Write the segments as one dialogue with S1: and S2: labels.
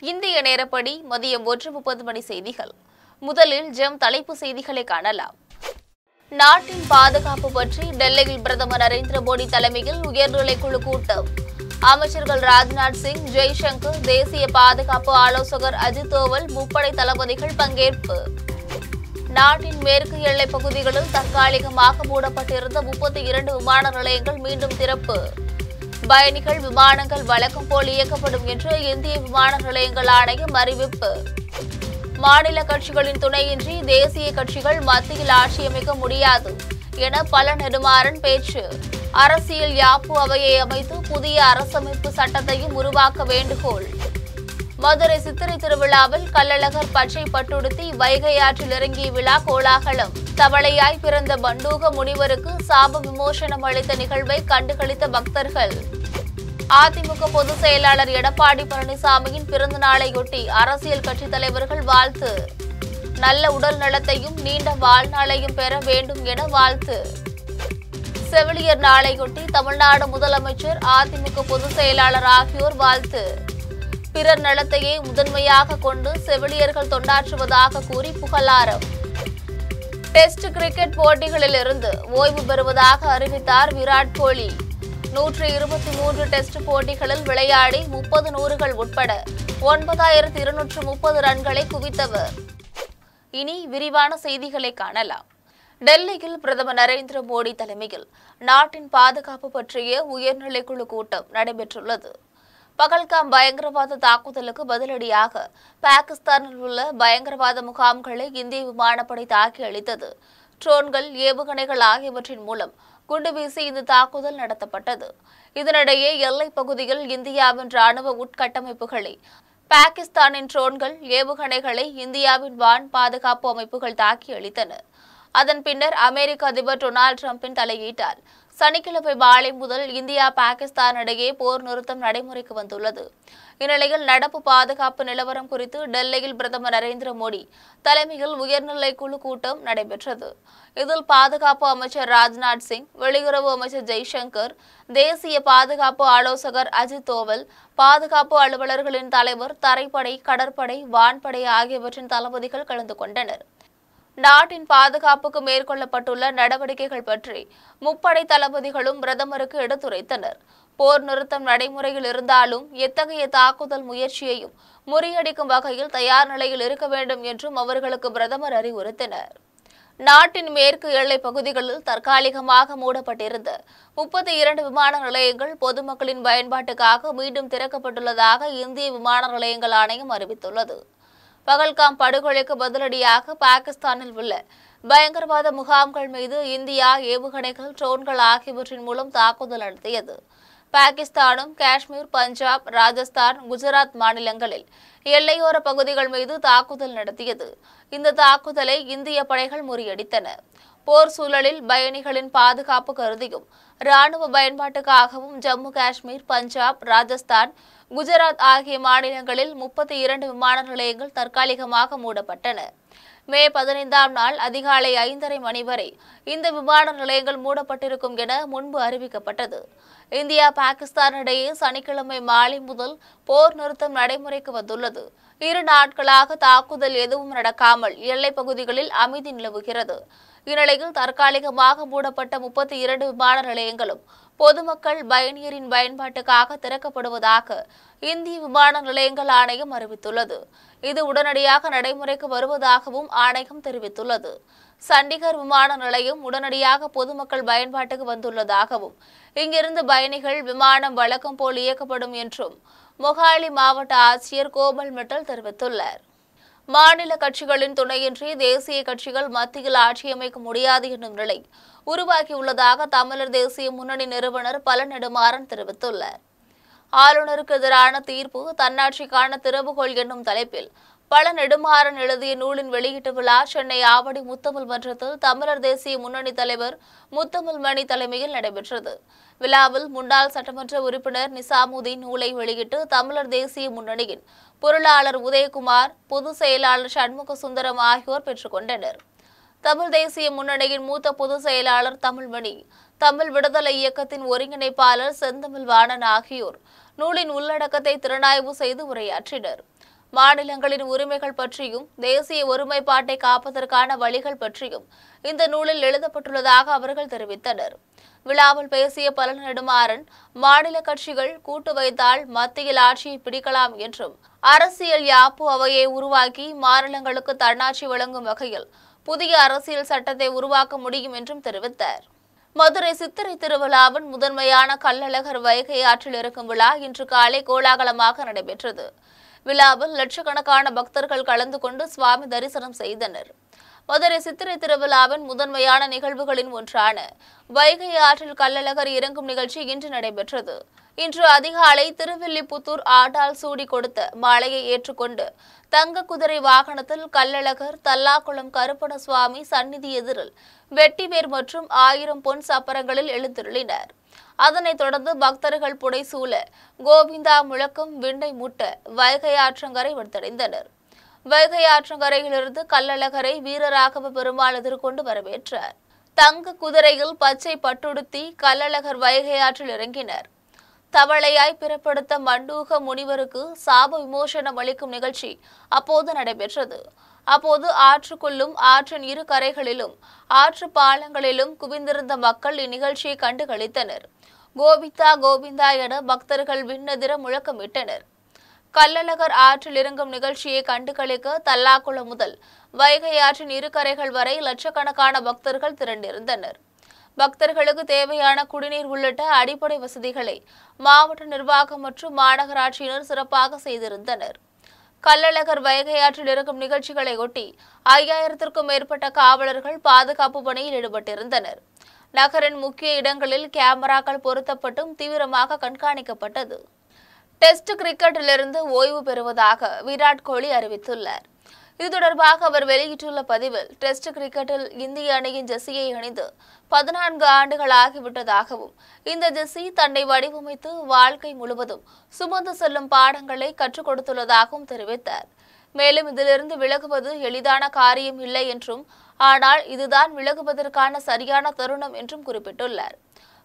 S1: இந்திய நேரப்படி மதியம் 1:30 மணி செய்திகள். முதலில் ஜெம் தலைப்பு செய்திகளை காணலாம். நாட்டின் பாதுகாப்பு பற்றி டெல்லியில் பிரதமர் நரேந்திர மோடி தலைமையில் உயர்நிலைக்குழு கூட்டம். அமைச்சர்கள் ராஜ்நாத் சிங், ஜெய்சங்கர், தேசிய பாதுகாப்பு ஆலோசகர் அஜித் தோவல், முப்படை தளபதிகள் பங்கேற்பு. நாட்டின் மேற்கு எல்லைப் பகுதிகளில் தற்காலிகமாக மூடப்பட்டிருந்த 32 விமான நிலையங்கள் மீண்டும் திறப்பு. பயணிகள் விமானங்கள் வழக்கம் போல் இயக்கப்படும் என்று இந்திய விமான நிலையங்கள் ஆணையம் அறிவிப்பு. மாநில கட்சிகளின் துணையின்றி தேசிய கட்சிகள் மத்தியில் ஆட்சியமைக்க முடியாது என பல நெடுமாறன் பேச்சு. அரசியல் யாப்பு அவையை அமைத்து புதிய அரசமைப்பு சட்டத்தையும் உருவாக்க வேண்டுகோள். மதுரை சித்திரை திருவிழாவில் கள்ளழகர் பச்சை பட்டுடுத்தி வைகை ஆற்றில் இறங்கிய விழா கோலாகலம். தவளையாய் பிறந்த பண்டூக முனிவருக்கு சாப விமோசனம் அளித்த நிகழ்வை கண்டுகளித்த பக்தர்கள். அதிமுக பொதுச் செயலாளர் எடப்பாடி பழனிசாமியின் பிறந்த நாளையொட்டி அரசியல் கட்சித் தலைவர்கள் வாழ்த்து. நல்ல உடல் நலத்தையும் நீண்ட வாழ்நாளையும் பெற வேண்டும் என வாழ்த்து. செவிலியர் நாளையொட்டி தமிழ்நாடு முதலமைச்சர், அதிமுக பொதுச் செயலாளர் ஆகியோர் வாழ்த்து. பிறர் நலத்தையே முதன்மையாக கொண்டு செவிலியர்கள் தொண்டாற்றுவதாக கூறி புகழாரம். டெஸ்ட் கிரிக்கெட் போட்டிகளிலிருந்து ஓய்வு பெறுவதாக அறிவித்தார் விராட் கோலி. 123 டெஸ்ட் போட்டிகளில் விளையாடி 30 நூறுகள் உட்பட 9230 ரன்களை குவித்தவர். இனி விரிவான செய்திகளை காணலாம். டெல்லியில் பிரதமர் நரேந்திர மோடி தலைமையில் நாட்டின் பாதுகாப்பு பற்றிய உயர்நிலைக்குழு கூட்டம் நடைபெற்றுள்ளது. பகல்காம் பயங்கரவாத தாக்குதலுக்கு பதிலடியாக பாகிஸ்தானில் உள்ள பயங்கரவாத முகாம்களை இந்திய விமானப்படை தாக்கி அளித்தது. ட்ரோன்கள், ஏவுகணைகள் ஆகியவற்றின் மூலம் குண்டு வீசி இந்த தாக்குதல் நடத்தப்பட்டது. இதனிடையே எல்லைப் பகுதியில் இந்தியாவின் ராணுவ உட்கட்டமைப்புகளை பாகிஸ்தானின் ட்ரோன்கள், ஏவுகணைகளை இந்தியாவின் வான் பாதுகாப்பு அமைப்புகள் தாக்கி அளித்தன. அதன் பின்னர் அமெரிக்க அதிபர் டொனால்டு டிரம்பின் தலையீட்டால் சனிக்கிழமை மாலை முதல் இந்தியா பாகிஸ்தான் இடையே போர் நிறுத்தம் நடைமுறைக்கு வந்துள்ளது. இந்நிலையில் நடப்பு பாதுகாப்பு நிலவரம் குறித்து டெல்லியில் பிரதமர் நரேந்திர மோடி தலைமையில் உயர்நிலைக்குழு கூட்டம் நடைபெற்றது. இதில் பாதுகாப்பு அமைச்சர் ராஜ்நாத் சிங், வெளியுறவு அமைச்சர் ஜெய்சங்கர், தேசிய பாதுகாப்பு ஆலோசகர் அஜித் தோவல், பாதுகாப்பு அலுவலர்களின் தலைவர், தரைப்படை, கடற்படை, வான்படை ஆகியவற்றின் தளபதிகள் கலந்து கொண்டனர். நாட்டின் பாதுகாப்புக்கு மேற்கொள்ளப்பட்டுள்ள நடவடிக்கைகள் பற்றி முப்படை தளபதிகளும் பிரதமருக்கு எடுத்துரைத்தனர். போர் நிறுத்தம் நடைமுறையில் இருந்தாலும் எத்தகைய தாக்குதல் முயற்சியையும் முறியடிக்கும் வகையில் தயார் நிலையில் இருக்க வேண்டும் என்றும் அவர்களுக்கு பிரதமர் அறிவுறுத்தினார். நாட்டின் மேற்கு எல்லைப் பகுதிகளில் தற்காலிகமாக மூடப்பட்டிருந்த 32 விமான நிலையங்கள் பொதுமக்களின் பயன்பாட்டுக்காக மீண்டும் திறக்கப்பட்டுள்ளதாக இந்திய விமான நிலையங்கள் ஆணையம் அறிவித்துள்ளது. பகல்காம் படுகொலைக்கு பதிலடியாக பாகிஸ்தானில் உள்ள பயங்கரவாத முகாம்கள் மீது இந்தியா ஏவுகணைகள், ட்ரோன்கள் ஆகியவற்றின் மூலம் தாக்குதல் நடத்தியது. பாகிஸ்தானும் காஷ்மீர், பஞ்சாப், ராஜஸ்தான், குஜராத் மாநிலங்களில் எல்லையோர பகுதிகள் மீது தாக்குதல் நடத்தியது. இந்த தாக்குதலை இந்திய படைகள் முறியடித்தன. போர் சூழலில் பயணிகளின் பாதுகாப்பு கருதியும் ராணுவ பயன்பாட்டுக்காகவும் ஜம்மு காஷ்மீர், பஞ்சாப், ராஜஸ்தான், குஜராத் ஆகிய மாநிலங்களில் 32 விமான நிலையங்கள் தற்காலிகமாக மூடப்பட்டன. மே 15ஆம் நாள் அதிகாலை 5:30 மணி வரை இந்த விமான நிலையங்கள் மூடப்பட்டிருக்கும் என முன்பு அறிவிக்கப்பட்டது. இந்தியா பாகிஸ்தான் இடையே சனிக்கிழமை மாலை முதல் போர் நிறுத்தம் நடைமுறைக்கு வந்துள்ளது. 2 நாட்களாக தாக்குதல் எதுவும் நடக்காமல் எல்லைப் பகுதிகளில் அமைதி நிலவுகிறது. இந்நிலையில் தற்காலிகமாக மூடப்பட்ட 32 விமான நிலையங்களும் பொதுமக்கள், பயணியரின் பயன்பாட்டுக்காக திறக்கப்படுவதாக இந்திய விமான நிலையங்கள் ஆணையம் அறிவித்துள்ளது. இது உடனடியாக நடைமுறைக்கு வருவதாகவும் ஆணையம் தெரிவித்துள்ளது. சண்டிகர் விமான நிலையம் உடனடியாக பொதுமக்கள் பயன்பாட்டுக்கு வந்துள்ளதாகவும் இங்கிருந்து பயணிகள் விமானம் வழக்கம் போல் இயக்கப்படும் என்றும் மொஹாலி மாவட்ட ஆட்சியர் கோமல் மிட்டல் தெரிவித்துள்ளார். மாநில கட்சிகளின் துணையின்றி தேசிய கட்சிகள் மத்தியில் ஆட்சியமைக்க முடியாது என்னும் நிலை உருவாகியுள்ளதாக தமிழர் தேசிய முன்னணி நிறுவனர் பழ நெடுமாறன் தெரிவித்துள்ளார். ஆளுநருக்கு எதிரான தீர்ப்பு தன்னாட்சிக்கான திறவுகோல் என்னும் தலைப்பில் பழ நெடுமாறன் எழுதிய நூலின் வெளியீட்டு விழா சென்னை ஆவடி முத்தமிழ் மன்றத்தில் தமிழர் தேசிய முன்னணி தலைவர் முத்தமிழ் மணி தலைமையில் நடைபெற்றது. விழாவில் முன்னாள் சட்டமன்ற உறுப்பினர் நிசாமுதீன் நூலை வெளியிட்டு தமிழர் தேசிய முன்னணியின் பொருளாளர் உதயகுமார், பொதுச் செயலாளர் சண்முக சுந்தரம் ஆகியோர் பெற்றுக் கொண்டனர். தமிழ் தேசிய முன்னணியின் மூத்த பொதுச் செயலாளர் தமிழ்மணி, தமிழ் விடுதலை இயக்கத்தின் ஒருங்கிணைப்பாளர் செந்தமிழ் வாணன் ஆகியோர் நூலின் உள்ளடக்கத்தை திறனாய்வு செய்து உரையாற்றினர். மாநிலங்களின் உரிமைகள் பற்றியும் தேசிய ஒருமைப்பாட்டை காப்பதற்கான வழிகள் பற்றியும் இந்த நூலில் எழுதப்பட்டுள்ளதாக அவர்கள் தெரிவித்தனர். விழாவில் பேசிய பழனி நெடுமாறன், மாநில கட்சிகள் கூட்டு வைத்தால் மத்தியில் ஆட்சியை பிடிக்கலாம் என்றும், அரசியல் யாப்பு அவையை உருவாக்கி மாநிலங்களுக்கு தன்னாட்சி வழங்கும் வகையில் புதிய அரசியல் சட்டத்தை உருவாக்க முடியும் என்றும் தெரிவித்தார். மதுரை சித்திரை திருவிழாவின் முதன்மையான கள்ளழகர் வைகை ஆற்றில் இருக்கும் விழா இன்று காலை கோலாகலமாக நடைபெற்றது. விழாவில் லட்சக்கணக்கான பக்தர்கள் கலந்து கொண்டு சுவாமி தரிசனம் செய்தனர். மதுரை சித்திரை திருவிழாவின் முதன்மையான நிகழ்வுகளின் ஒன்றான வைகை ஆற்றில் கள்ளழகர் இறங்கும் நிகழ்ச்சி இன்று நடைபெற்றது. இன்று அதிகாலை திருவில்லிபுத்தூர் ஆண்டாள் சூடி கொடுத்த மாலையை ஏற்றுக்கொண்டு தங்க குதிரை வாகனத்தில் கள்ளழகர் தல்லாக்குளம் கருப்பண சுவாமி சந்நிதி எதிரில் வெட்டிவேர் மற்றும் 1000 பொன் சப்பரங்களில் எழுந்தருளினர். அதனைத் தொடர்ந்து பக்தர்கள் புடைசூழ கோவிந்தா முழக்கம் விண்ணை முட்ட வைகை ஆற்றங்கரை வந்தடைந்தனர். வைகை ஆற்றங்கரையிலிருந்து கள்ளழகரை வீரராகவ பெருமாள் எதிர்கொண்டு வரவேற்றார். தங்க குதிரையில் பச்சை பட்டுடுத்தி கள்ளழகர் வைகை ஆற்றில் இறங்கினர். தவளையாய் பிறப்படுத்த மண்டூக முனிவருக்கு சாப விமோசனம் அளிக்கும் நிகழ்ச்சி அப்போது நடைபெற்றது. அப்போது ஆற்றுக்குள்ளும் ஆற்றின் இரு கரைகளிலும் ஆற்று பாலங்களிலும் குவிந்திருந்த மக்கள் இந்நிகழ்ச்சியை கண்டு களித்தனர். கோவிந்தா கோவிந்தா என பக்தர்கள் விண்ணதிர முழக்கமிட்டனர். கள்ளழகர் ஆற்றில் இறங்கும் நிகழ்ச்சியை கண்டு களிக்க தல்லாக்குளம் முதல் வைகை ஆற்றின் இரு கரைகள் வரை லட்சக்கணக்கான பக்தர்கள் திரண்டிருந்தனர். பக்தர்களுக்கு தேவையான குடிநீர் உள்ளிட்ட அடிப்படை வசதிகளை மாவட்ட நிர்வாகம் மற்றும் மாநகராட்சியினர் சிறப்பாக செய்திருந்தனர். கள்ளழகர் வைகை ஆற்றில் இருக்கும் நிகழ்ச்சிகளை ஒட்டி 5000த்திற்கும் மேற்பட்ட காவலர்கள் பாதுகாப்பு பணியில் ஈடுபட்டிருந்தனர். நகரின் முக்கிய இடங்களில் கேமராக்கள் பொருத்தப்பட்டும் தீவிரமாக கண்காணிக்கப்பட்டது. டெஸ்ட் கிரிக்கெட்டிலிருந்து ஓய்வு பெறுவதாக விராட் கோலி அறிவித்துள்ளார். இது தொடர்பாக அவர் வெளியிட்டுள்ள பதிவில், டெஸ்ட் கிரிக்கெட்டில் இந்திய அணியின் ஜெர்சியை அணிந்து 14 ஆண்டுகள் ஆகிவிட்டதாகவும், இந்த ஜெர்சி தன்னை வடிவமைத்து வாழ்க்கை முழுவதும் சுமந்து செல்லும் பாடங்களை கற்றுக் கொடுத்துள்ளதாகவும் தெரிவித்தார். மேலும் இதிலிருந்து விலகுவது எளிதான காரியம் இல்லை என்றும், ஆனால் இதுதான் விலகுவதற்கான சரியான தருணம் என்றும் குறிப்பிட்டுள்ளார்.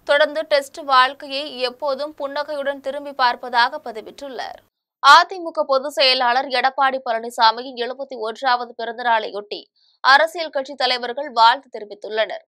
S1: தொடர்ந்து டெஸ்ட் வாழ்க்கையை எப்போதும் புன்னகையுடன் திரும்பி பார்ப்பதாக பதிவிட்டுள்ளார். அதிமுக பொதுச் செயலாளர் எடப்பாடி பழனிசாமியின் 71வது பிறந்தநாளையொட்டி அரசியல் கட்சி தலைவர்கள் வாழ்த்து தெரிவித்துள்ளனர்.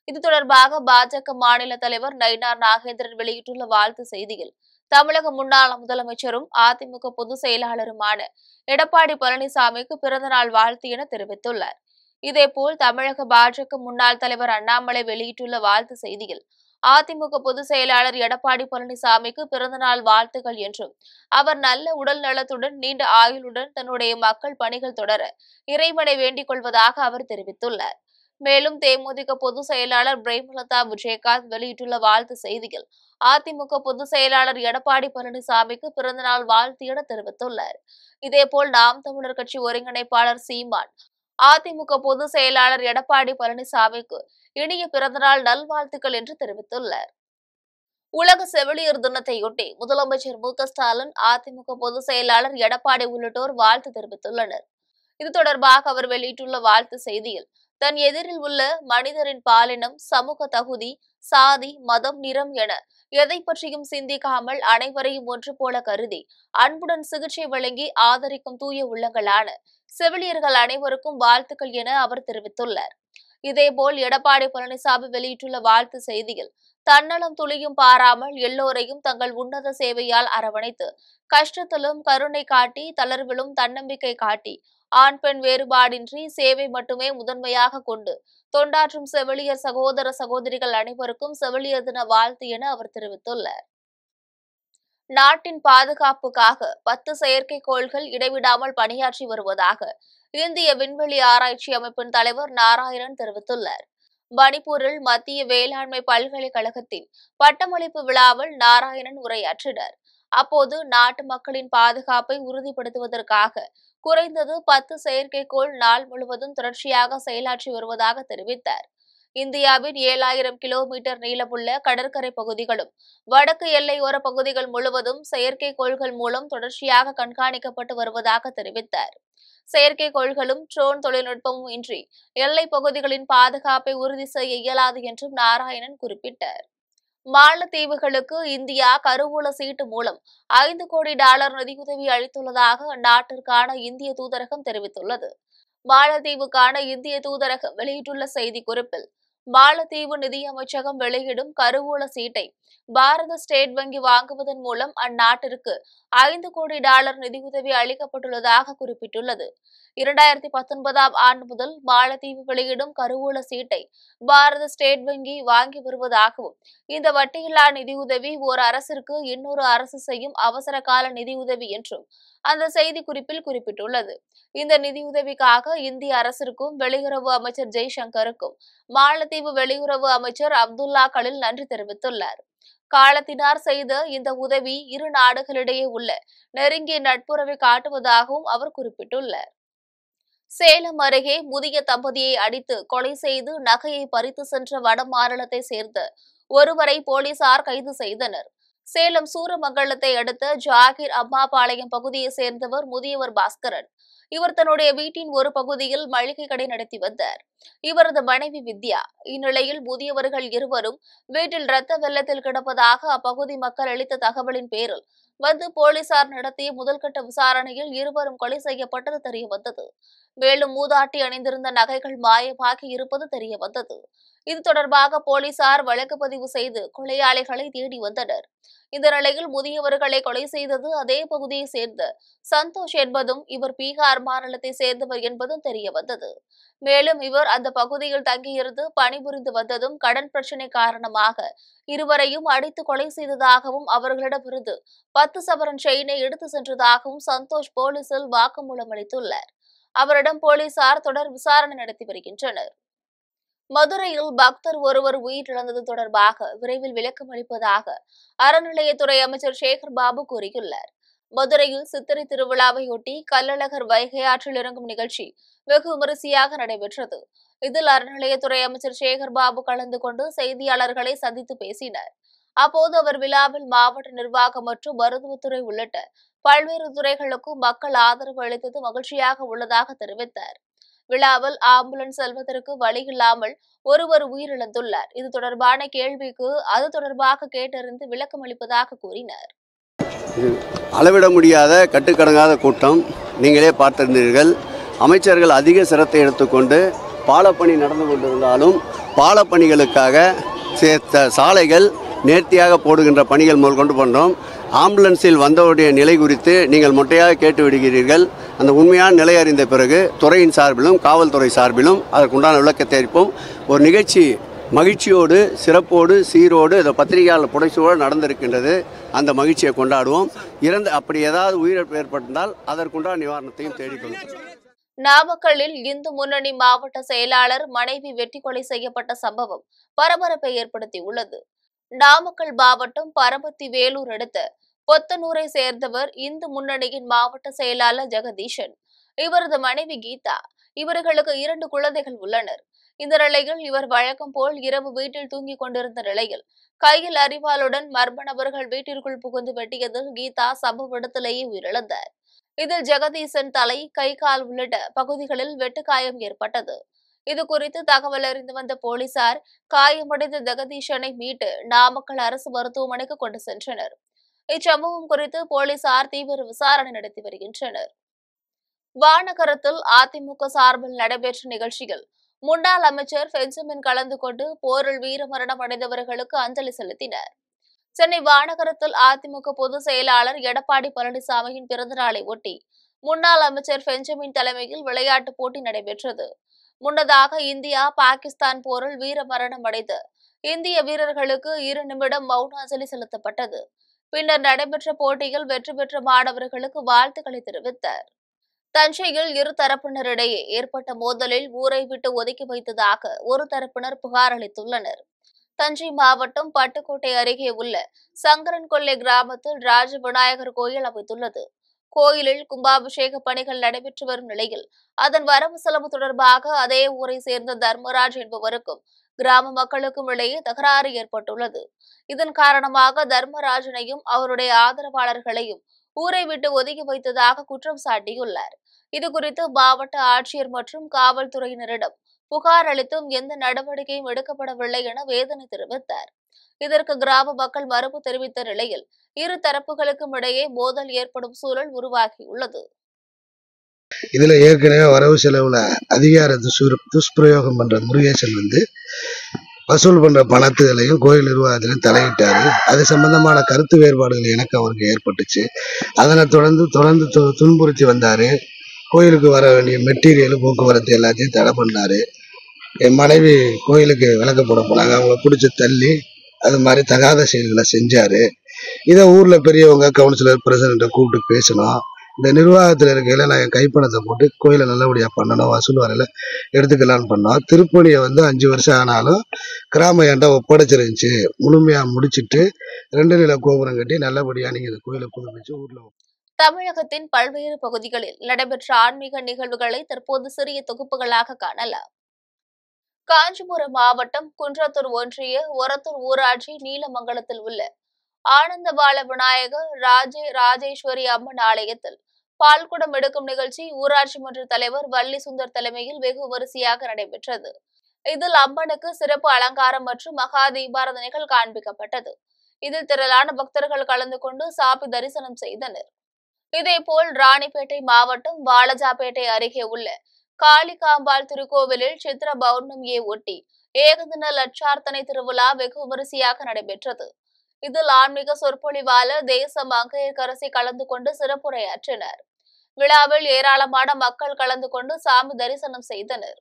S1: இது தொடர்பாக பாஜக மாநில தலைவர் நயினார் நாகேந்திரன் வெளியிட்டுள்ள வாழ்த்து செய்தியில், தமிழக முன்னாள் முதலமைச்சரும் அதிமுக பொதுச் செயலாளருமான எடப்பாடி பழனிசாமிக்கு பிறந்தநாள் வாழ்த்து என தெரிவித்துள்ளார். இதேபோல் தமிழக பாஜக முன்னாள் தலைவர் அண்ணாமலை வெளியிட்டுள்ள வாழ்த்து செய்தியில், அதிமுக பொதுச் செயலாளர் எடப்பாடி பழனிசாமிக்கு பிறந்தநாள் வாழ்த்துகள் என்றும், அவர் நல்ல உடல் நலத்துடன் நீண்ட ஆயுளுடன் தன்னுடைய மக்கள் பணிகள் தொடர இறைவனை வேண்டிக் கொள்வதாக அவர் தெரிவித்துள்ளார். மேலும் தேமுதிக பொதுச் செயலாளர் பிரேமலதா விஜயகாந்த் வெளியிட்டுள்ள வாழ்த்து செய்தியில், அதிமுக பொதுச் செயலாளர் எடப்பாடி பழனிசாமிக்கு பிறந்தநாள் வாழ்த்து என தெரிவித்துள்ளார். இதேபோல் நாம் தமிழர் கட்சி ஒருங்கிணைப்பாளர் சீமான் அதிமுக பொதுச் செயலாளர் எடப்பாடி பழனிசாமிக்கு இனிய பிறந்தநாள் நல்வாழ்த்துக்கள் என்று தெரிவித்துள்ளார். உலக செவிலியர் தினத்தையொட்டி முதலமைச்சர் மு.க.ஸ்டாலின், அதிமுக பொதுச் செயலாளர் எடப்பாடி உள்ளிட்டோர் வாழ்த்து தெரிவித்துள்ளனர். இது தொடர்பாக அவர் வெளியிட்டுள்ள வாழ்த்து செய்தியில், தன் எதிரில் உள்ள மனிதரின் பாலினம், சமூக தகுதி, சாதி, மதம், நிறம் என எதை பற்றியும் சிந்திக்காமல் அனைவரையும் ஒன்று போல கருதி அன்புடன் சிகிச்சை வழங்கி ஆதரிக்கும் தூய உள்ளங்களான செவிலியர்கள் அனைவருக்கும் வாழ்த்துக்கள் என அவர் தெரிவித்துள்ளார். இதேபோல் எடப்பாடி பழனிசாமி வெளியிட்டுள்ள வாழ்த்து செய்தியில், தன்னலம் துளியும் பாராமல் எல்லோரையும் தங்கள் உன்னத சேவையால் அரவணைத்து கஷ்டத்திலும் கருணை காட்டி தளர்விலும் தன்னம்பிக்கை காட்டி ஆண் பெண் வேறுபாடின்றி சேவை மட்டுமே முதன்மையாக கொண்டு தொண்டாற்றும் செவிலியர் சகோதர சகோதரிகள் அனைவருக்கும் செவிலியர் தின வாழ்த்து என அவர் தெரிவித்துள்ளார். நாட்டின் பாதுகாப்புக்காக 10 செயற்கைக்கோள்கள் இடைவிடாமல் பணியாற்றி வருவதாக இந்திய விண்வெளி ஆராய்ச்சி அமைப்பின் தலைவர் நாராயணன் தெரிவித்துள்ளார். மணிப்பூரில் மத்திய வேளாண்மை பல்கலைக்கழகத்தின் பட்டமளிப்பு விழாவில் நாராயணன் உரையாற்றினார். அப்போது நாட்டு மக்களின் பாதுகாப்பை உறுதிப்படுத்துவதற்காக குறைந்தது 10 செயற்கைக்கோள் நாள் முழுவதும் தொடர்ச்சியாக செயலாற்றி வருவதாக தெரிவித்தார். இந்தியாவின் 7000 கிலோமீட்டர் நீளமுள்ள கடற்கரை பகுதிகளும் வடக்கு எல்லையோர பகுதிகள் முழுவதும் செயற்கைக்கோள்கள் மூலம் தொடர்ச்சியாக கண்காணிக்கப்பட்டு வருவதாக தெரிவித்தார். செயற்கைக்கோள்களும் ட்ரோன் தொழில்நுட்பமும் இன்றி எல்லைப் பகுதிகளின் பாதுகாப்பை உறுதி செய்ய இயலாது என்றும் நாராயணன் குறிப்பிட்டார். மாலத்தீவுகளுக்கு இந்தியா கருவூல சீட்டு மூலம் $5 கோடி நிதியுதவி அளித்துள்ளதாக அந்நாட்டிற்கான இந்திய தூதரகம் தெரிவித்துள்ளது. மாலத்தீவுக்கான இந்திய தூதரகம் வெளியிட்டுள்ள செய்திக்குறிப்பில், மாலத்தீவு நிதியமைச்சகம் வெளியிடும் கருவூல சீட்டை பாரத ஸ்டேட் வங்கி வாங்குவதன் மூலம் அந்நாட்டிற்கு $5 கோடி நிதியுதவி அளிக்கப்பட்டுள்ளதாக குறிப்பிட்டுள்ளது. 2019ஆம் ஆண்டு முதல் மாலத்தீவு வெளியிடும் கருவூல சீட்டை பாரத ஸ்டேட் வங்கி வாங்கி வருவதாகவும், இந்த வட்டியில்லா நிதியுதவி ஓர் அரசிற்கு இன்னொரு அரசு செய்யும் அவசர கால நிதியுதவி என்றும் அந்த செய்திக்குறிப்பில் குறிப்பிட்டுள்ளது. இந்த நிதியுதவிக்காக இந்திய அரசிற்கும் வெளியுறவு அமைச்சர் ஜெய்சங்கருக்கும் மாலத்தீவு வெளியுறவு அமைச்சர் அப்துல்லா கலில் நன்றி தெரிவித்துள்ளார். காலத்தினார் செய்த இந்த உதவி இரு நாடுகளிடையே உள்ள நெருங்கிய நட்புறவை காட்டுவதாகவும் அவர் குறிப்பிட்டுள்ளார். சேலம் அருகே முதிய தம்பதியை அடித்து கொலை செய்து நகையை பறித்து சென்ற வடமாநிலத்தை சேர்ந்த ஒருவரை போலீசார் கைது செய்தனர். சேலம் சூரமங்கலத்தை அடுத்த ஜாகீர் அம்மாபாளையம் பகுதியை சேர்ந்தவர் முதியவர் பாஸ்கரன். இவர் தன்னுடைய வீட்டின் ஒரு பகுதியில் மளிகை கடை நடத்தி வந்தார். இவரது மனைவி வித்யா. இந்நிலையில் முதியவர்கள் இருவரும் வீட்டில் இரத்த வெள்ளத்தில் கிடப்பதாக அப்பகுதி மக்கள் அளித்த தகவலின் பேரில் வந்து போலீசார் நடத்திய முதல்கட்ட விசாரணையில் இருவரும் கொலை செய்யப்பட்டது தெரியவந்தது. மேலும் மூதாட்டி அணிந்திருந்த நகைகள் மாயமாகி இருப்பது தெரியவந்தது. இது தொடர்பாக போலீசார் வழக்கு பதிவு செய்து கொலையாளிகளை தேடி வந்தனர். இந்த நிலையில் முதியவர்களை கொலை செய்தது அதே பகுதியை சேர்ந்த சந்தோஷ் என்பதும், இவர் பீகார் மாநிலத்தை சேர்ந்தவர் என்பதும் தெரியவந்தது. மேலும் இவர் அந்த பகுதியில் தங்கியிருந்து பணிபுரிந்து வந்ததும் கடன் பிரச்சினை காரணமாக இருவரையும் அடித்து கொலை செய்ததாகவும், அவர்களிடமிருந்து 10 சவரன் செயினை எடுத்து சென்றதாகவும் சந்தோஷ் போலீசில் வாக்குமூலம் அளித்துள்ளார். அவரிடம் போலீசார் தொடர் விசாரணை நடத்தி வருகின்றனர். மதுரையில் பக்தர் ஒருவர் உயிரிழந்தது தொடர்பாக விரைவில் விளக்கம் அளிப்பதாக அறநிலையத்துறை அமைச்சர் சேகர் பாபு கூறியுள்ளார். மதுரையில் சித்திரை திருவிழாவையொட்டி கள்ளழகர் வைகை ஆற்றில் இறங்கும் நிகழ்ச்சி வெகு விமரிசையாக நடைபெற்றது. இதில் அறநிலையத்துறை அமைச்சர் சேகர் பாபு கலந்து கொண்டு செய்தியாளர்களை சந்தித்து பேசினார். அப்போது அவர் விழாவில் மாவட்ட நிர்வாகம் மற்றும் மருத்துவத்துறை உள்ளிட்ட பல்வேறு துறைகளுக்கும் மக்கள் ஆதரவு அளித்தது மகிழ்ச்சியாக உள்ளதாக தெரிவித்தார். விழாவில் ஆம்புலன்ஸ் செல்வதற்கு வழி இல்லாமல் ஒருவர் உயிரிழந்துள்ளார். இது தொடர்பான கேள்விக்கு அது தொடர்பாக கேட்டறிந்து விளக்கம் அளிப்பதாக கூறினார்.
S2: அளவிட முடியாத கட்டுக்கடங்காத கூட்டம் நீங்களே பார்த்திருந்தீர்கள். அமைச்சர்கள் அதிக சிரத்தை எடுத்துக்கொண்டு பாலப்பணி நடந்து கொண்டிருந்தாலும் பாலப்பணிகளுக்காக சேர்த்த சாலைகள் நேர்த்தியாக போடுகின்ற பணிகள் முதல் கொண்டு பண்ணோம். ஆம்புலன்ஸில் வந்தவருடைய நிலை குறித்து நீங்கள் மொட்டையாக கேட்டு விடுகிறீர்கள். அந்த உண்மையான நிலை அறிந்த பிறகு துறையின் சார்பிலும் காவல்துறை சார்பிலும் அதற்குண்டான விளக்கத்தை அளிப்போம். ஒரு நிகழ்ச்சி மகிழ்ச்சியோடு சிறப்போடு சீரோடு இந்த பத்திரிகையாளர் புடைசூழல் நடந்திருக்கின்றது. அந்த மகிழ்ச்சியை கொண்டாடுவோம். அப்படி ஏதாவது உயிரிழப்பு ஏற்பட்டால் அதற்குண்டான நிவாரணத்தையும் தேடிக்கொள்வோம்.
S1: நாமக்கல்லில் இந்து முன்னணி மாவட்ட செயலாளர் மனைவி வெட்டி கொலை செய்யப்பட்ட சம்பவம் பரபரப்பை ஏற்படுத்தியுள்ளது. நாமக்கல் மாவட்டம் பரமத்தி வேலூர் அடுத்த பொத்தனூரை சேர்ந்தவர் இந்து முன்னணியின் மாவட்ட செயலாளர் ஜெகதீஷன். இவரது மனைவி கீதா. இவர்களுக்கு 2 குழந்தைகள் உள்ளனர். இந்த நிலையில் இவர் வழக்கம் போல் இரவு வீட்டில் தூங்கிக் கொண்டிருந்த நிலையில் கையில் அரிவாளுடன் மர்ம நபர்கள் வீட்டிற்குள் புகுந்து வெட்டியதில் கீதா சம்பவ இடத்திலேயே உயிரிழந்தார். இதில் ஜெகதீசன் தலை, கை, கால் உள்ளிட்ட பகுதிகளில் வெட்டுக்காயம் ஏற்பட்டது. இதுகுறித்து தகவல் அறிந்து வந்த போலீசார் காயமடைந்த ஜெகதீஷனை மீட்டு நாமக்கல் அரசு மருத்துவமனைக்கு கொண்டு சென்றனர். இச்சம்பவம் குறித்து போலீசார் தீவிர விசாரணை நடத்தி வருகின்றனர். வானகரத்தில் அதிமுக சார்பில் நடைபெற்ற நிகழ்ச்சியில் முன்னாள் அமைச்சர் பெஞ்சமின் கலந்து கொண்டு போரில் வீரமரணம் அடைந்தவர்களுக்கு அஞ்சலி செலுத்தினார். சென்னை வானகரத்தில் அதிமுக பொதுச் செயலாளர் எடப்பாடி பழனிசாமியின் பிறந்தநாளை ஒட்டி முன்னாள் அமைச்சர் பெஞ்சமின் தலைமையில் விளையாட்டுப் போட்டி நடைபெற்றது. முன்னதாக இந்தியா பாகிஸ்தான் போரில் வீரமரணம் அடைந்த இந்திய வீரர்களுக்கு 2 நிமிடம் மௌன அஞ்சலி செலுத்தப்பட்டது. பின்னர் நடைபெற்ற போட்டியில் வெற்றி பெற்ற மாணவர்களுக்கு வாழ்த்துக்களை தெரிவித்தார். தஞ்சையில் இரு தரப்பினரிடையே ஏற்பட்ட மோதலில் ஊரை விட்டு ஒதுக்கி வைத்ததாக ஒரு தரப்பினர் புகார் அளித்துள்ளனர். தஞ்சை மாவட்டம் பட்டுக்கோட்டை அருகே உள்ள சங்கரன்கொல்லை கிராமத்தில் ராஜ விநாயகர் கோயில் அமைத்துள்ளது. கோயிலில் கும்பாபிஷேக பணிகள் நடைபெற்று வரும் நிலையில் அதன் வரவு செலவு தொடர்பாக அதே ஊரை சேர்ந்த தர்மராஜ் என்பவருக்கும் கிராம மக்களுக்கும் இடையே தகராறு ஏற்பட்டுள்ளது. இதன் காரணமாக தர்மராஜனையும் அவருடைய ஆதரவாளர்களையும் ஊரை விட்டு ஒதுக்கி வைத்ததாக குற்றம் சாட்டியுள்ளார். இதுகுறித்து மாவட்ட ஆட்சியர் மற்றும் காவல்துறையினரிடம் புகார் அளித்தும் எந்த நடவடிக்கையும் எடுக்கப்படவில்லை என வேதனை தெரிவித்தார். இதற்கு கிராம மக்கள் மறுப்பு தெரிவித்த நிலையில் இரு தரப்புகளுக்கும் இடையே மோதல் ஏற்படும் சூழல் உருவாகியுள்ளது.
S3: இதுல ஏற்கனவே வரவு செலவுல அதிகார துஷ்பிரயோகம் பண்ற முருகேசன் வசூல் பண்ற பணத்துகளையும் கோயில் நிர்வாகத்திலையும் தலையிட்டாரு. அது சம்பந்தமான கருத்து வேறுபாடுகள் எனக்கு அவருக்கு ஏற்பட்டுச்சு. அதனை தொடர்ந்து துன்புறுத்தி வந்தாரு. கோயிலுக்கு வர வேண்டிய மெட்டீரியல் போக்குவரத்து எல்லாத்தையும் தடை பண்ணாரு. என் மனைவி கோயிலுக்கு விளக்கு போட போனாங்க. அவங்கள பிடிச்சி தள்ளி அது மாதிரி தகாத செயல்களை செஞ்சாரு. இதை ஊர்ல பெரியவங்க, கவுன்சிலர், பிரசிடண்ட்டை கூப்பிட்டு பேசணும். இந்த நிர்வாகத்தில் இருக்கையில நான் என் கைப்பணத்தை போட்டு கோயிலை நல்லபடியா பண்ணணும், வசூல் வரையில எடுத்துக்கலான்னு பண்ணோம். திருப்பணியை 5 வருஷம் ஆனாலும் கிராம ஏண்டா ஒப்படைச்சிருந்துச்சு. முழுமையா முடிச்சுட்டு 2 நில கோபுரம் கட்டி நல்லபடியா நீங்க இந்த கோயிலை புதுப்பிச்சு ஊர்ல.
S1: தமிழகத்தின் பல்வேறு பகுதிகளில் நடைபெற்ற ஆன்மீக நிகழ்வுகளை தற்போது சிறிய தொகுப்புகளாக காணலாம். காஞ்சிபுரம் மாவட்டம் குன்றத்தூர் ஒன்றிய ஒரத்தூர் ஊராட்சி நீலமங்கலத்தில் உள்ள ஆனந்தபால விநாயகர் ராஜேஸ்வரி அம்மன் ஆலயத்தில் பால்குடம் எடுக்கும் நிகழ்ச்சி ஊராட்சி மன்ற தலைவர் வள்ளி சுந்தர் தலைமையில் வெகு விமரிசையாக நடைபெற்றது. இதில் அம்மனுக்கு சிறப்பு அலங்காரம் மற்றும் மகா தீபாராதனைகள் காண்பிக்கப்பட்டது. இதில் திரளான பக்தர்கள் கலந்து கொண்டு சாமி தரிசனம் செய்தனர். இதேபோல் ராணிப்பேட்டை மாவட்டம் வாலஜாபேட்டை அருகே உள்ள காளிகாம்பாள் திருக்கோவிலில் சித்திர பௌர்ணமியை ஒட்டி ஏகதின லட்சார்த்தனை திருவிழா வெகு விமரிசையாக நடைபெற்றது. இதில் ஆன்மீக சொற்பொழிவாளர் தேச மங்கையர்கரசி கலந்து கொண்டு சிறப்புரையாற்றினர். விழாவில் ஏராளமான மக்கள் கலந்து கொண்டு சாமி தரிசனம் செய்தனர்.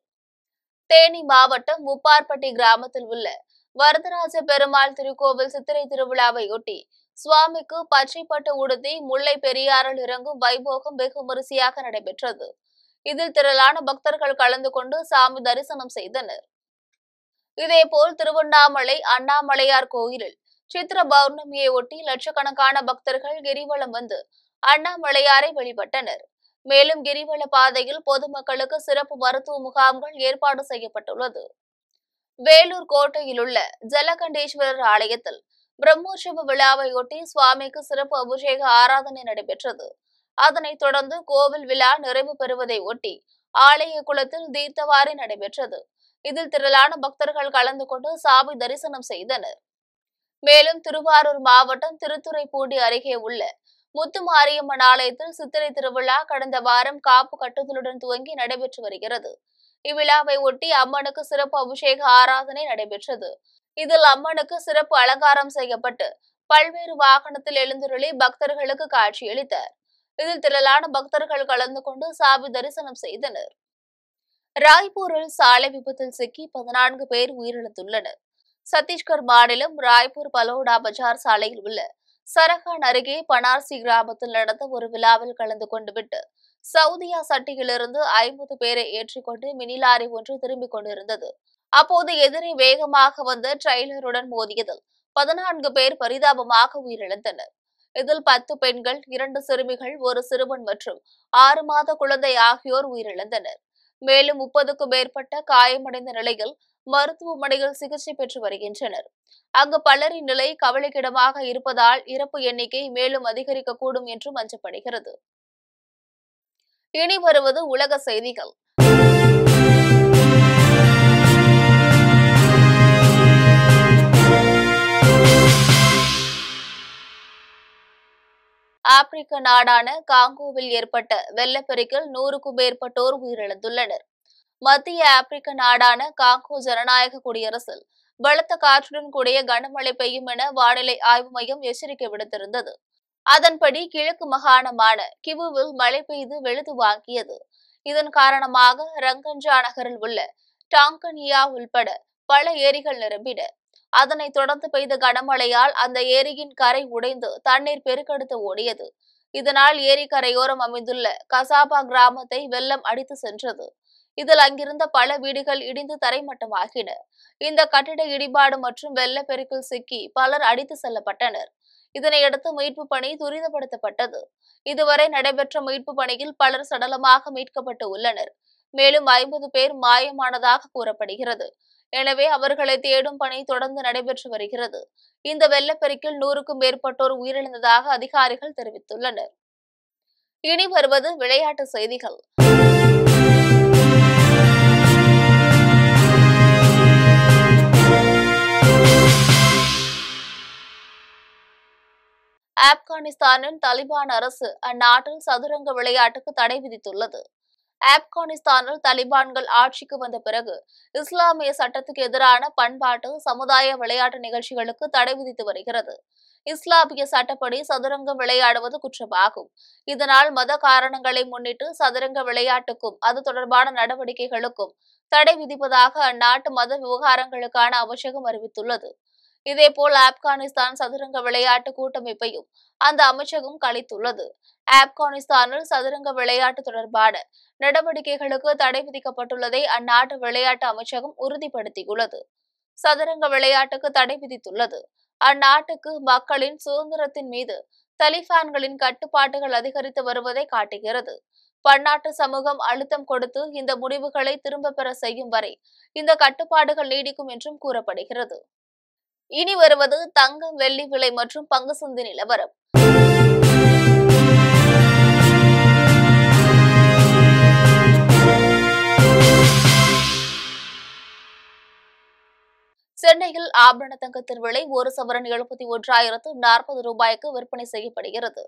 S1: தேனி மாவட்டம் முப்பார்பட்டி கிராமத்தில் உள்ள வரதராஜ பெருமாள் திருக்கோவில் சித்திரை திருவிழாவையொட்டி சுவாமிக்கு பச்சைப்பட்டு உடுத்தி முல்லை பெரியாறில் இறங்கும் வைபோகம் வெகு விமரிசையாக நடைபெற்றது. இதில் திரளான பக்தர்கள் கலந்து கொண்டு சாமி தரிசனம் செய்தனர். இதேபோல் திருவண்ணாமலை அண்ணாமலையார் கோயிலில் சித்திர பௌர்ணமியை ஒட்டி லட்சக்கணக்கான பக்தர்கள் கிரிவலம் வந்து அண்ணாமலையாரை வழிபட்டனர். மேலும் கிரிவல பாதையில் பொதுமக்களுக்கு சிறப்பு மருத்துவ முகாம்கள் ஏற்பாடு செய்யப்பட்டுள்ளது. வேலூர் கோட்டையில் உள்ள ஜலகண்டேஸ்வரர் ஆலயத்தில் பிரம்மோற்சவ விழாவையொட்டி சுவாமிக்கு சிறப்பு அபிஷேக ஆராதனை நடைபெற்றது. அதனைத் தொடர்ந்து கோவில் விழா நிறைவு பெறுவதை ஒட்டி ஆலய குளத்தில் தீர்த்தவாரி நடைபெற்றது. இதில் திரளான பக்தர்கள் கலந்து கொண்டு சாமி தரிசனம் செய்தனர். மேலும் திருவாரூர் மாவட்டம் திருத்துறைப்பூண்டி அருகே உள்ள முத்துமாரியம்மன் ஆலயத்தில் சித்திரை திருவிழா கடந்த வாரம் காப்பு கட்டுதலுடன் துவங்கி நடைபெற்று வருகிறது. இவ்விழாவை ஒட்டி அம்மனுக்கு சிறப்பு அபிஷேக ஆராதனை நடைபெற்றது. இதில் அம்மனுக்கு சிறப்பு அலங்காரம் செய்யப்பட்டு பல்வேறு வாகனத்தில் எழுந்தருளி பக்தர்களுக்கு காட்சியளித்தார். இதில் திரளான பக்தர்கள் கலந்து கொண்டு சாமி தரிசனம் செய்தனர். ராய்ப்பூரில் சாலை விபத்தில் சிக்கி 14 பேர் உயிரிழந்துள்ளனர். சத்தீஸ்கர் மாநிலம் ராய்ப்பூர் பலோடா பஜார் சாலையில் உள்ள சரகான் அருகே பனார்சி கிராமத்தில் நடந்த ஒரு விழாவில் கலந்து கொண்டு விட்டு சவுதியா சட்டியிலிருந்து 50 பேரை ஏற்றிக்கொண்டு மினி லாரி ஒன்று திரும்பிக் கொண்டிருந்தது. அப்போது எதிரே வேகமாக வந்த ட்ரெய்லருடன் மோதியதில் 14 பேர் பரிதாபமாக உயிரிழந்தனர். இதில் 10 பெண்கள், 2 சிறுமிகள், 1 சிறுவன் மற்றும் 6 மாத குழந்தை ஆகியோர் உயிரிழந்தனர். மேலும் 30க்கும் மேற்பட்ட காயமடைந்த நிலையில் மருத்துவமனையில் சிகிச்சை பெற்று வருகின்றனர். அங்கு பலரின் நிலை கவலைக்கிடமாக இருப்பதால் இறப்பு எண்ணிக்கை மேலும் அதிகரிக்கக்கூடும் என்றும் அஞ்சப்படுகிறது. இனி வருவது உலக செய்திகள். ஆப்பிரிக்க நாடான காங்கோவில் ஏற்பட்ட வெள்ளப்பெருக்கில் 100க்கும் மேற்பட்டோர் உயிரிழந்துள்ளனர். மத்திய ஆப்பிரிக்க நாடான காங்கோ ஜனநாயக குடியரசில் பலத்த காற்றுடன் கூடிய கனமழை பெய்யும் என வானிலை ஆய்வு மையம் எச்சரிக்கை விடுத்திருந்தது. அதன்படி கிழக்கு மாகாணமான கிவுவில் மழை பெய்து வெளுத்து வாங்கியது. இதன் காரணமாக ரங்கஞ்சா நகரில் உள்ள டாங்கனியா உள்பட பல ஏரிகள் நிரம்பின. அதனைத் தொடர்ந்து பெய்த கனமழையால் அந்த ஏரியின் கரை உடைந்து தண்ணீர் பெருக்கெடுத்து ஓடியது. இதனால் ஏரி கரையோரம் அமைந்துள்ள கசாபா கிராமத்தை வெள்ளம் அடித்து சென்றது. இதில் அங்கிருந்த பல வீடுகள் இடிந்து தரைமட்டமாகின. இந்த கட்டிட இடிபாடு மற்றும் வெள்ளப்பெருக்கில் சிக்கி பலர் அடித்து செல்லப்பட்டனர். இதனையடுத்து மீட்பு பணி துரிதப்படுத்தப்பட்டது. இதுவரை நடைபெற்ற மீட்பு பணியில் பலர் சடலமாக மீட்கப்பட்டு உள்ளனர். மேலும் 50 பேர் மாயமானதாக கூறப்படுகிறது. எனவே அவர்களை தேடும் பணி தொடர்ந்து நடைபெற்று வருகிறது. இந்த வெள்ளப்பெருக்கில் 100க்கும் மேற்பட்டோர் உயிரிழந்ததாக அதிகாரிகள் தெரிவித்துள்ளனர். இனி வருவது விளையாட்டு செய்திகள். ஆப்கானிஸ்தானின் தலிபான் அரசு அந்நாட்டில் சதுரங்க விளையாட்டுக்கு தடை விதித்துள்ளது. ஆப்கானிஸ்தானில் தலிபான்கள் ஆட்சிக்கு வந்த பிறகு இஸ்லாமிய சட்டத்துக்கு எதிரான பண்பாட்டு சமுதாய விளையாட்டு நிகழ்ச்சிகளுக்கு தடை விதித்து வருகிறது. இஸ்லாமிய சட்டப்படி சதுரங்கம் விளையாடுவது குற்றமாகும். இதனால் மத காரணங்களை முன்னிட்டு சதுரங்க விளையாட்டுக்கும் அது தொடர்பான நடவடிக்கைகளுக்கும் தடை விதிப்பதாக அந்நாட்டு மத விவகாரங்களுக்கான அமைச்சகம் அறிவித்துள்ளது. இதேபோல் ஆப்கானிஸ்தான் சதுரங்க விளையாட்டு கூட்டமைப்பையும் அந்த அமைச்சகம் கலைத்துள்ளது. ஆப்கானிஸ்தானில் சதுரங்க விளையாட்டு தொடர்பான நடவடிக்கைகளுக்கு தடை விதிக்கப்பட்டுள்ளதை அந்நாட்டு விளையாட்டு அமைச்சகம் உறுதிப்படுத்தியுள்ளது. சதுரங்க விளையாட்டுக்கு தடை விதித்துள்ளது. அந்நாட்டுக்கு மக்களின் சுதந்திரத்தின் மீது தலிபான்களின் கட்டுப்பாடுகள் அதிகரித்து வருவதை காட்டுகிறது. பன்னாட்டு சமூகம் அழுத்தம் கொடுத்து இந்த முடிவுகளை திரும்ப பெற செய்யும் வரை இந்த கட்டுப்பாடுகள் நீடிக்கும் என்றும் கூறப்படுகிறது. இனி வருவது தங்கம், வெள்ளி விலை மற்றும் பங்கு சந்தை நிலவரம். சென்னையில் ஆபரண தங்கத்தின் விலை ஒரு சவரன் 71,040 ரூபாய்க்கு விற்பனை செய்யப்படுகிறது.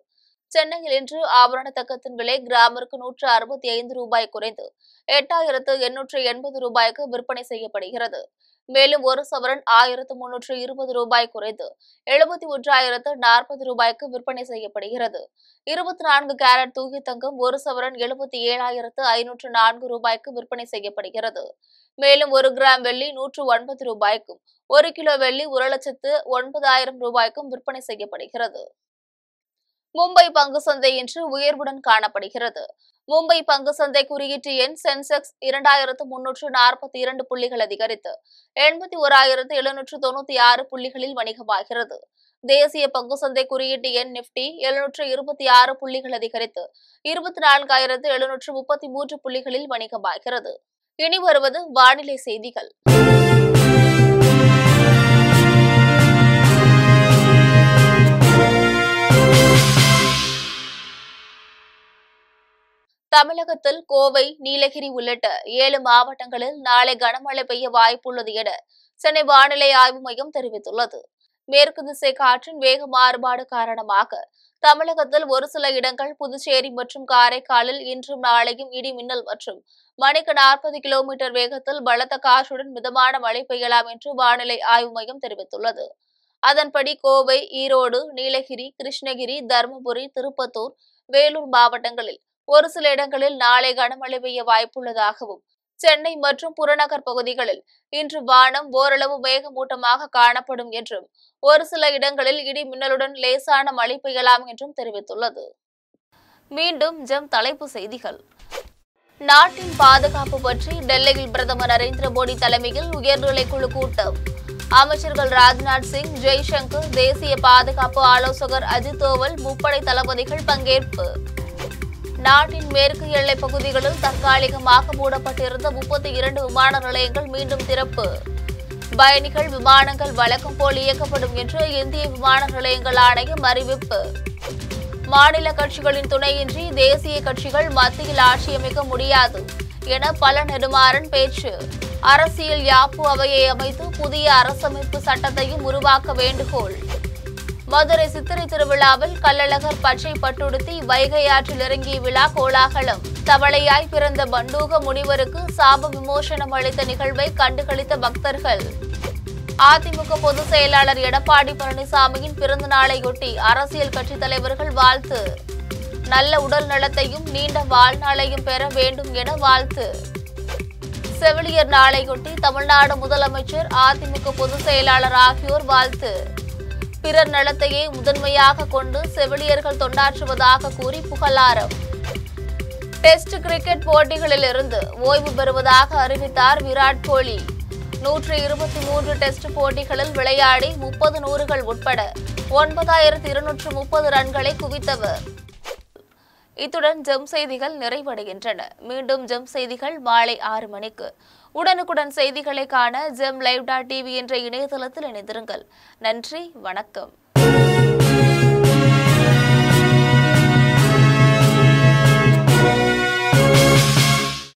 S1: சென்னையில் இன்று ஆபரண தங்கத்தின் விலை கிராமிற்கு 165 ரூபாய் குறைந்து 8,880 ரூபாய்க்கு விற்பனை செய்யப்படுகிறது. மேலும் ஒரு சவரன் 1,320 ரூபாய் குறைந்து 71,040 ரூபாய்க்கு விற்பனை செய்யப்படுகிறது. 24 கேரட் தூய தங்கம் ஒரு சவரன் 77,504 ரூபாய்க்கு விற்பனை செய்யப்படுகிறது. மேலும் 1 கிராம் வெள்ளி 109 ரூபாய்க்கும் 1 கிலோ வெள்ளி 1,09,000 ரூபாய்க்கும் விற்பனை செய்யப்படுகிறது. மும்பை பங்கு சந்தை இன்று உயர்வுடன் காணப்படுகிறது. மும்பை பங்கு சந்தை குறியீட்டு எண் சென்செக்ஸ் 2,342 புள்ளிகள் அதிகரித்து 81,796 புள்ளிகளில் வணிகமாகிறது. தேசிய பங்கு சந்தை குறியீட்டு எண் நிப்டி 726 புள்ளிகள் அதிகரித்து 24,733 புள்ளிகளில் வணிகமாகிறது. இனி வருவது வானிலை செய்திகள். தமிழகத்தில் கோவை, நீலகிரி உள்ளிட்ட 7 மாவட்டங்களில் நாளை கனமழை பெய்ய வாய்ப்புள்ளது என சென்னை வானிலை ஆய்வு மையம் தெரிவித்துள்ளது. மேற்கு திசை காற்றின் வேக மாறுபாடு காரணமாக தமிழகத்தில் ஒரு சில இடங்கள், புதுச்சேரி மற்றும் காரைக்காலில் இன்றும் நாளையும் இடி மின்னல் மற்றும் மணிக்கு 40 கிலோமீட்டர் வேகத்தில் பலத்த காற்றுடன் மிதமான மழை பெய்யலாம் என்று வானிலை ஆய்வு மையம் தெரிவித்துள்ளது. அதன்படி கோவை, ஈரோடு, நீலகிரி, கிருஷ்ணகிரி, தருமபுரி, திருப்பத்தூர், வேலூர் மாவட்டங்களில் ஒரு சில இடங்களில் நாளை கனமழை பெய்ய வாய்ப்புள்ளதாகவும், சென்னை மற்றும் புறநகர் பகுதிகளில் இன்று வானம் ஓரளவு மேகமூட்டமாக காணப்படும் என்றும், ஒரு சில இடங்களில் இடி மின்னலுடன் லேசான மழை பெய்யலாம் என்றும் தெரிவித்துள்ளது. மீண்டும் தலைப்பு செய்திகள். நாட்டின் பாதுகாப்பு பற்றி டெல்லியில் பிரதமர் நரேந்திர மோடி தலைமையில் உயர்நிலைக்குழு கூட்டம். அமைச்சர்கள் ராஜ்நாத் சிங், ஜெய்சங்கர், தேசிய பாதுகாப்பு ஆலோசகர் அஜித் தோவல், முப்படை தளபதிகள் பங்கேற்பு. நாட்டின் மேற்கு எல்லை பகுதிகளில் தற்காலிகமாக மூடப்பட்டிருந்த 32 விமான நிலையங்கள் மீண்டும் திறப்பு. பயணிகள் விமானங்கள் வழக்கம் போல் இயக்கப்படும் என்று இந்திய விமான நிலையங்கள் ஆணையம் அறிவிப்பு. மாநில கட்சிகளின் துணையின்றி தேசிய கட்சிகள் மத்தியில் ஆட்சியமைக்க முடியாது என பல நெடுமாறன் பேச்சு. அரசியல் யாப்பு அவையை அமைத்து புதிய அரசமைப்பு சட்டத்தையும் உருவாக்க வேண்டுகோள். மதுரை சித்திரை திருவிழாவில் கள்ளழகர் பச்சை பட்டுடுத்தி வைகை ஆற்றில் இறங்கிய விழா கோலாகலம். தவளையாய் பிறந்த பண்டூக முனிவருக்கு சாப விமோசனம் அளித்த நிகழ்வை கண்டுகளித்த பக்தர்கள். அதிமுக பொதுச் செயலாளர் எடப்பாடி பழனிசாமியின் பிறந்த நாளையொட்டி அரசியல் கட்சித் தலைவர்கள் வாழ்த்து. நல்ல உடல் நலத்தையும் நீண்ட வாழ்நாளையும் பெற வேண்டும் என வாழ்த்து. செவிலியர் நாளையொட்டி தமிழ்நாடு முதலமைச்சர், அதிமுக பொதுச் செயலாளர் ஆகியோர் வாழ்த்து. பிறர் நலத்தையே முதன்மையாக கொண்டு செவிலியர்கள் தொண்டாற்றுவதாக கூறி புகழாரம். டெஸ்ட் கிரிக்கெட் போட்டிகளிலிருந்து ஓய்வு பெறுவதாக அறிவித்தார் விராட் கோலி. 123 டெஸ்ட் போட்டிகளில் விளையாடி 30 நூறுகள் உட்பட 9,230 ரன்களை குவித்தவர். இத்துடன் செய்திகள் நிறைவடைகின்றன. மீண்டும் செய்திகள் மாலை 6 மணிக்கு. உடனுக்குடன் செய்திகளை காண GemLive.tv என்ற இணையதளத்தில் இணைந்திருங்கள். நன்றி, வணக்கம்.